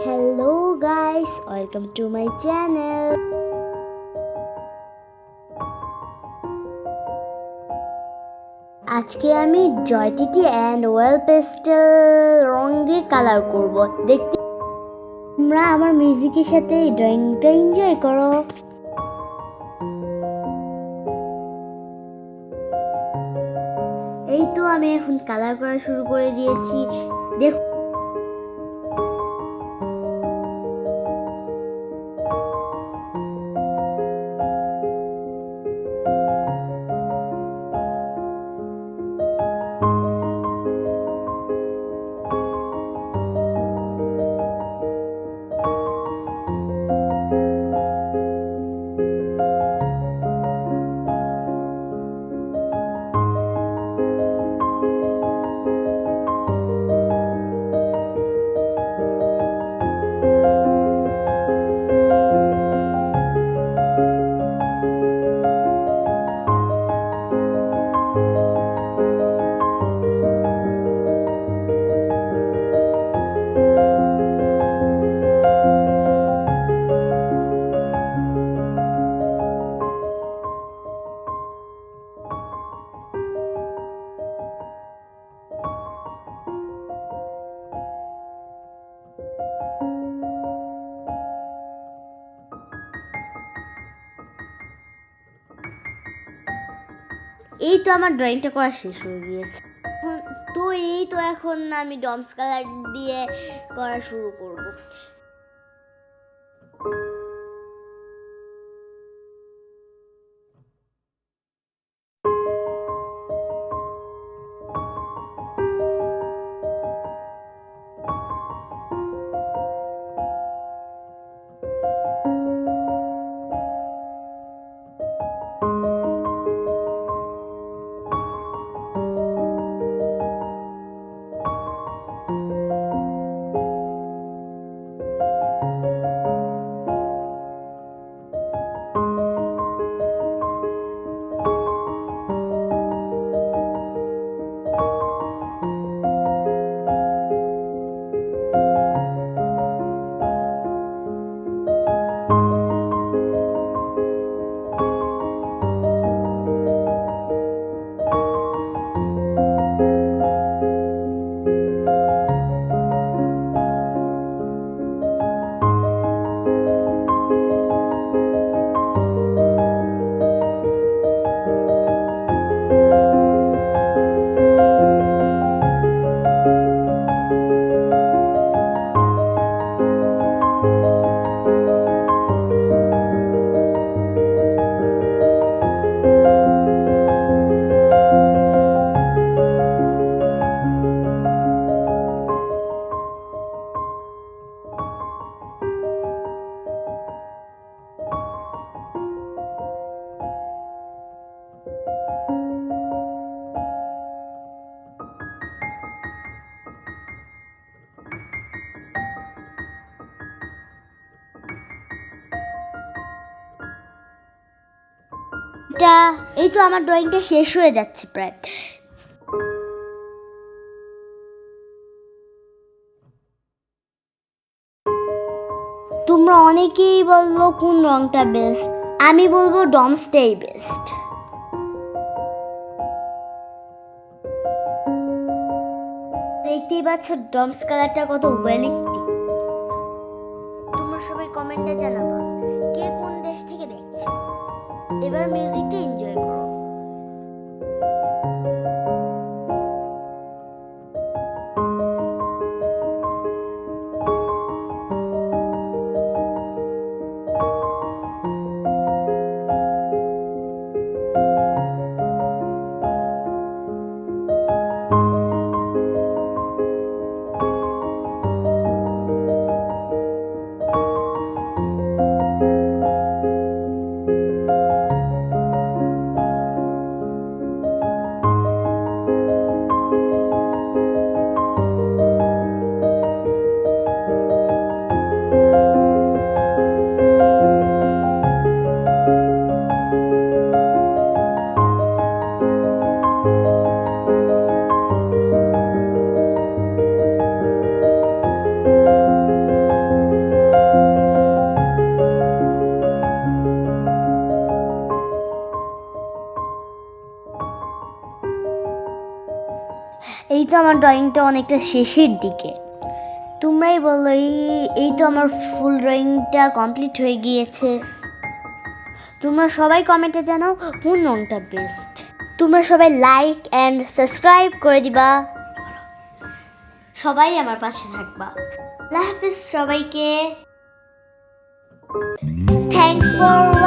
Hello guys, welcome to my channel. আজকে আমি জয়টিটি and well pastel রং দিয়ে কালার করব। দেখতে তোমরা আমার মিউজিকের সাথে এই ড্রয়িংটা এনজয় করো। এই তো আমি এখন কালার করা শুরু করে দিয়েছি। দেখো এই তো আমার ড্রয়িংটা করা শেষ হয়ে গিয়েছে। এখন আমি ডমস কালার দিয়ে করা শুরু করব। এই তো আমার ড্রয়িংটা শেষ হয়ে যাচ্ছে প্রায়। তোমরা অনেকেই বললো কোন রংটা বেস্ট, আমি বলবো ডমসটাই বেস্ট। দেখতেই পাচ্ছ ডমস কালারটা কত ওয়েলিং। তোমরা সবাই কমেন্টে জানাবা কে কোন দেশ থেকে দেখছো। এবার মিউজিকটা এনজয় করো। এই তো আমার ড্রয়িংটা অনেকটা শেষের দিকে। তোমরাই বলো, এই তো আমার ফুল ড্রয়িংটা কমপ্লিট হয়ে গিয়েছে। তোমরা সবাই কমেন্টে জানাও কোন রংটা বেস্ট। তোমরা সবাই লাইক অ্যান্ড সাবস্ক্রাইব করে দিবা, সবাই আমার পাশে থাকবা। আল্লাহ হাফিজ সবাইকে। Thanks for